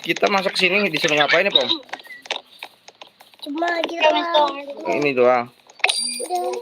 Kita masuk sini disuruh ngapain nih, Pom? Cuma doang. Ini doang. Udah.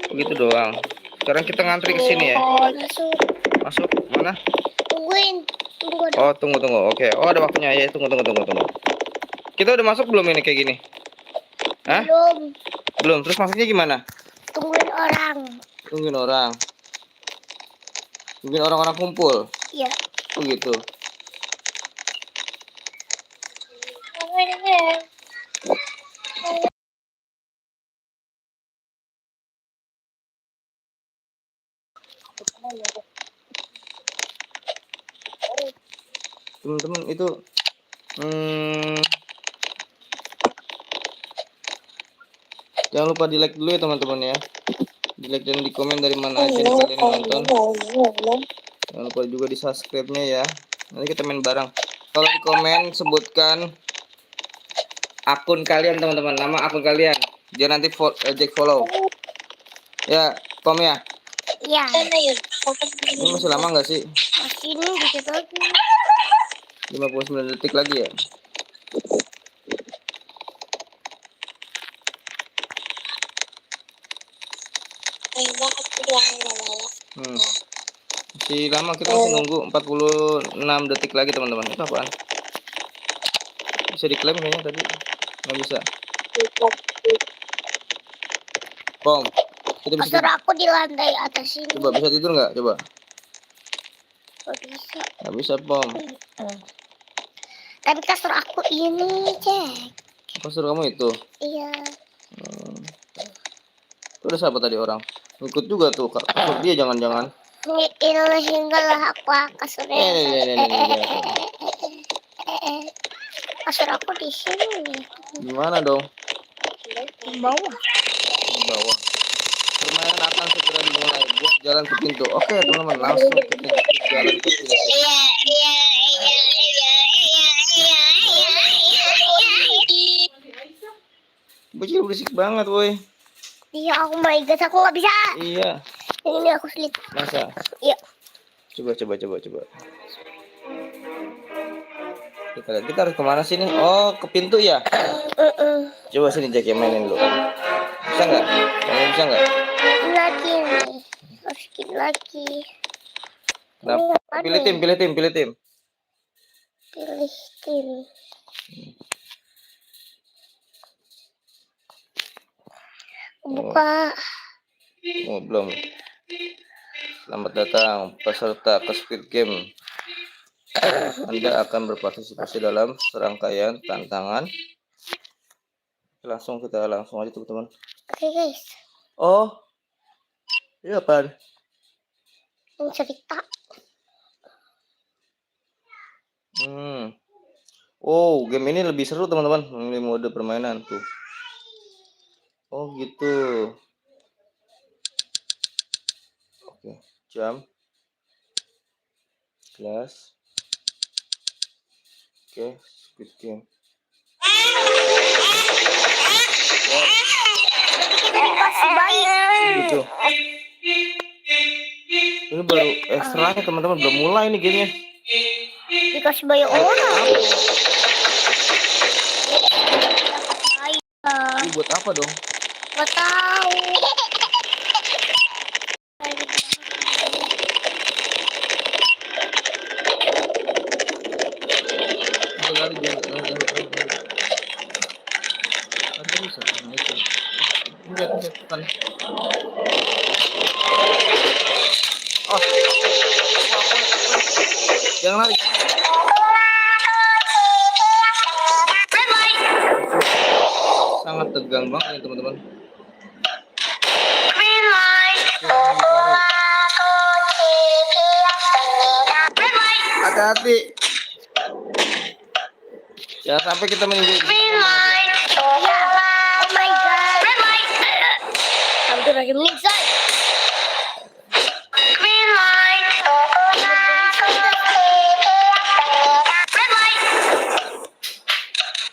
Begitu doang. Sekarang kita ngantri ke sini ya. Masuk. Masuk mana? Tungguin. Tunggu dong. Oh, tunggu. Oke. Oh, ada waktunya ya. Tunggu. Kita udah masuk belum ini kayak gini? Hah? Belum. Terus masuknya gimana? Tungguin orang. Tungguin orang-orang kumpul. Iya. Oh gitu. Teman-teman itu jangan lupa di like dulu ya teman-teman ya. Di like dan di komen dari mana aja nih kalian nonton. Jangan lupa juga di subscribe-nya ya. Nanti kita main bareng. Kalau di komen sebutkan akun kalian teman-teman, nama akun kalian. Dia nanti Jack follow. Ya, Pom ya. Iya. Ini masih lama nggak sih? Masih ini dikit lagi. 59 detik lagi ya. Masih lama, kita masih nunggu 46 detik lagi teman-teman. Itu apaan? Bisa diklaim kayaknya tadi. Nggak bisa. Pom, kita bisa Kasur aku di lantai atas ini. Coba bisa tidur nggak? Coba. Gak bisa. Nggak bisa, Pom. Tapi kasur aku ini, Cek. Kasur kamu itu? Iya. Itu ada siapa tadi orang? Ikut juga tuh, kasur dia jangan-jangan. Ini single lah aku kasurnya. Kasur aku di sini. Gimana dong? Di bawah. Di bawah. Permainan akan segera dimulai. Buat jalan ke pintu. Oke teman-teman, langsung kita jalan ke pintu. Bocil berisik banget, woi. Iya, aku my god, aku nggak bisa. Iya. Ini aku sulit. Masa? Iya. Coba. Kita lihat, kita harus kemana sini? Oh, ke pintu ya? Coba sini Jack yang mainin dulu. Bisa nggak? Kamu bisa nggak? Lagi nih. Harus lagi. Nah, pilih tim. Pilih tim. Buka. Oh, belum. Selamat datang peserta ke Squid Game. Anda akan berpartisipasi dalam serangkaian tantangan. Langsung aja teman-teman. Oke guys. Oh, ini apa? Ini cerita. Oh, game ini lebih seru teman-teman. Ini mode permainan tuh. Oh gitu. Oke, jam, kelas. Oke, Squid Game. Gitu. Ini baru ekstranya teman-teman, belum mulai nih gamenya. Dikasih bayi orang. Ini buat apa dong? Gak tahu. Jangan lari. Sangat tegang banget ya teman-teman. Hati-hati. Jangan sampai kita menunggu. Oh my god. Hampir lagi meninggal.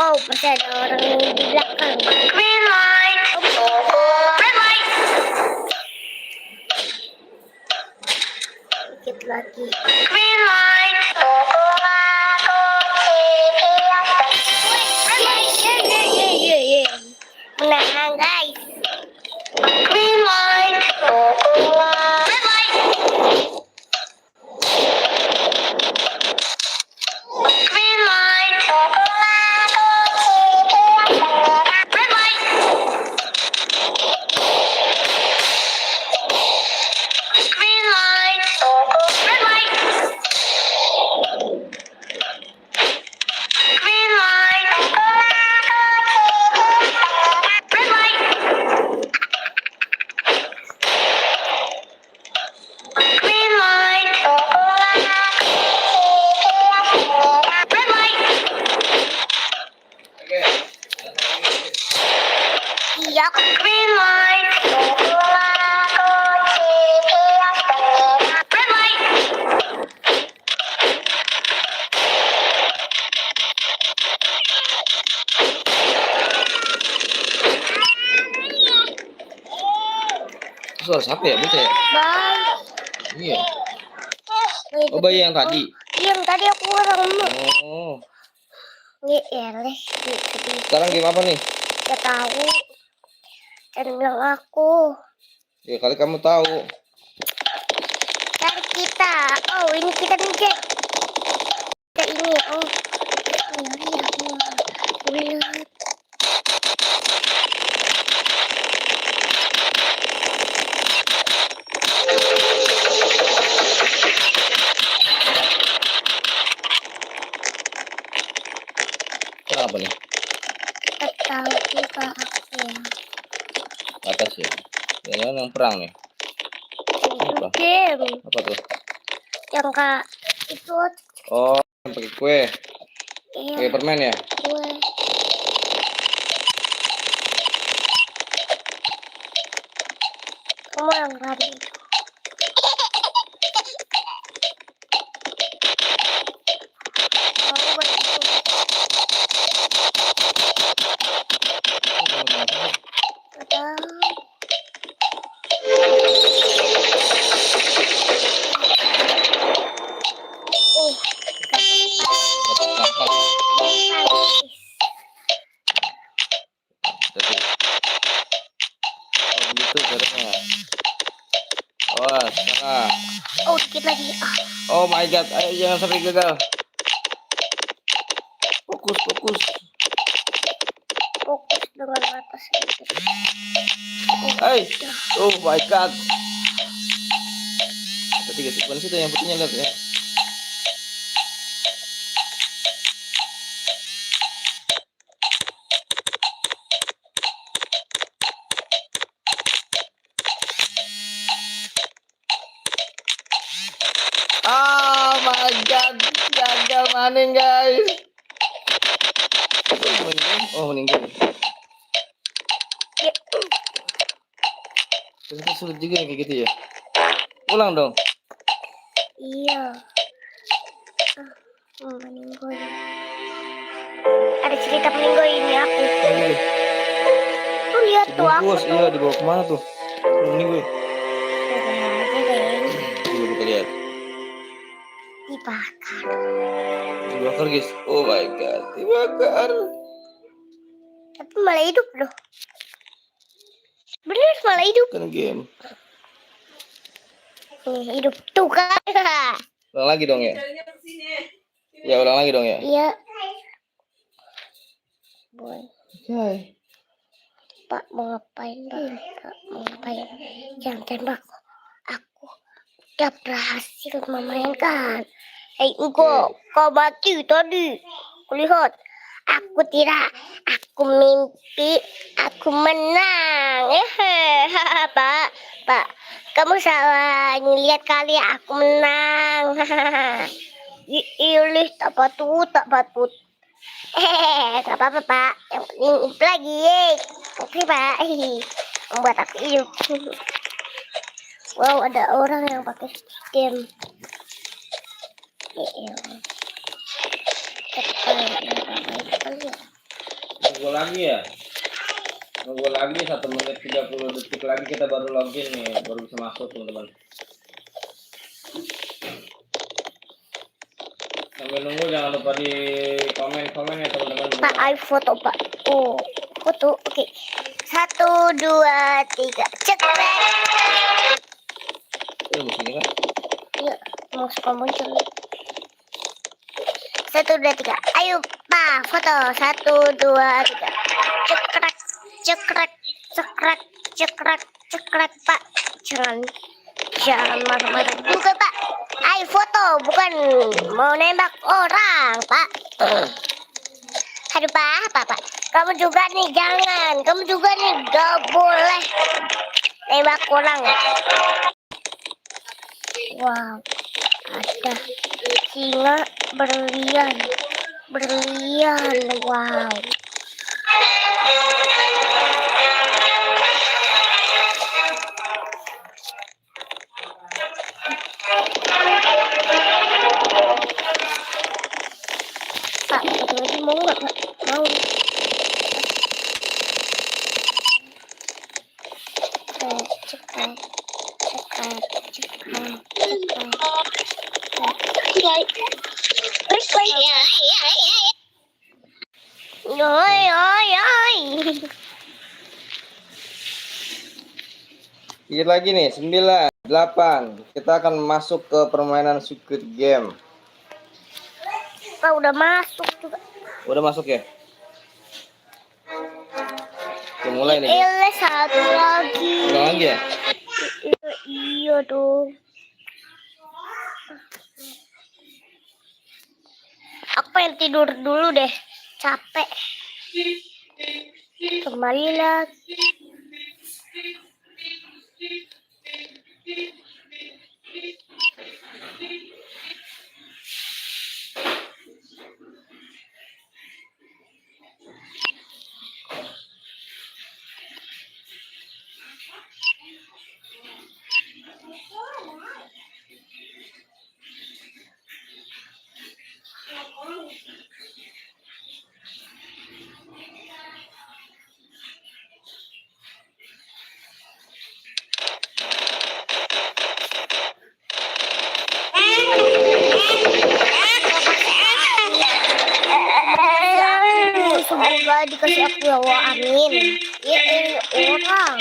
Oh, pasti ada orang di belakang. Green light. Red light. Dikit lagi. Green light. teriak green light. Red light. Suara siapa ya? Bocah ya? Bye. Iya. Oh, bayi yang tadi. Yang tadi aku orang Oh. eleh. Sekarang game apa nih? Gak tahu. Dan bilang aku. Ya kali kamu tahu. Cari kita. Oh, ini kita nih, Jack. Kita ini. Oh. Iya. Kenapa nih? Gak tahu juga aku ya. Atas ya. Jangan yang perang nih. Apa? Game. Apa tuh? Yang kak itu. Oh, pakai kue. Iya. Pakai permen ya? Kue. Kamu yang lari. Tapi, oh begitu caranya. Oh, salah. Oh, dikit lagi. Oh my god, ayo jangan sampai gagal. Fokus, fokus. Fokus dengan mata sedikit. Hey, oh my god. Ada 3 sekuens itu yang putihnya lihat ya. Oh my god, gagal maning guys. Oh meninggal. Ternyata sulit juga kayak gitu ya. Ulang dong. Iya. Meninggoy. Ada cerita meninggoy ini aku. Tuh lihat tuh aku. Bungkus, iya dibawa kemana tuh? Ini gue. Aja deh. Coba kita lihat. Dibakar. Dibakar guys. Oh my god, dibakar. Tapi malah hidup loh. Bener malah hidup. Kan game. Nih, hidup tuh kan. Ulang lagi dong ya. Ya ulang lagi dong ya. Iya. Boy. Oke. Pak mau ngapain, Pak? Mau ngapain? Jangan tembak. Aku udah berhasil memainkan. Kau mati tadi. Kulihat. Aku tidak. Aku mimpi. Aku menang. Pak. Kamu salah ngeliat kali aku menang. Ilih tak patut. Gak apa-apa Pak. Yang penting itu lagi. Oke Pak. Membuat aku hidup. Wow, ada orang yang pakai game. Nunggu lagi ya. Nunggu lagi 1 menit 30 detik lagi kita baru login nih, baru bisa masuk teman-teman. Sambil nunggu jangan lupa di komen ya teman-teman. Pak, ayo foto Pak. Oh, foto. Oke. 1, 2, 3. Cekrek. Musiknya kan? Iya, mau suka muncul. 1, 2, 3. Ayo Pak, foto. 1, 2, 3. Cekrek Pak. Jangan marah-marah juga Pak. Ayo foto, bukan mau nembak orang Pak. Aduh Pak. Kamu juga nih jangan. Kamu juga nih gak boleh nembak orang. Wow, ada singa berlian. Wow. lagi mau nggak? Mau. Cepat. Yoi, yoi, yoi. Dikit lagi nih, 9, 8. Kita akan masuk ke permainan Squid Game. Udah masuk juga. Udah masuk ya? Oke, mulai nih. Ini satu lagi. Udah lagi ya? Iya dong. Aku pengen tidur dulu deh. Capek. Kembali lagi. Semoga dikasih aku ya Allah, amin. Ya orang.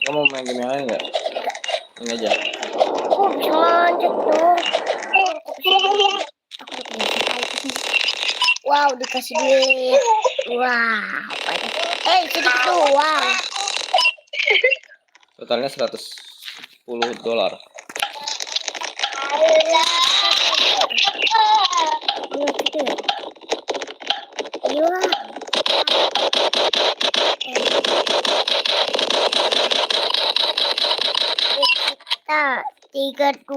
Kamu mau main game yang lain nggak? Ini aja. Oh, bisa manjat dong. Wow, dikasih duit. Wow, sedikit doang. Totalnya $110. Iya. Kita 3-2.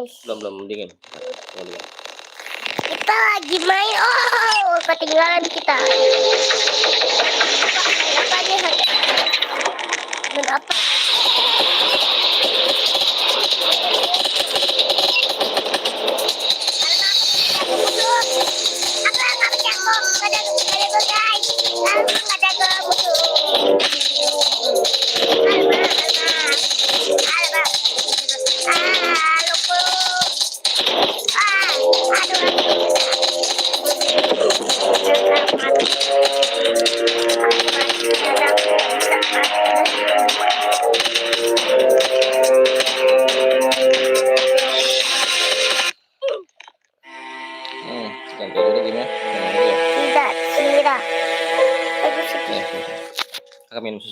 guys. Belum dingin. Tunggu dulu. Kita lagi main. Oh, ketinggalan kita. Apa nih? Dan apa? Ganti dulu gini ya. Tidak, tidak. Aduh, sedih. Kakak minum susu.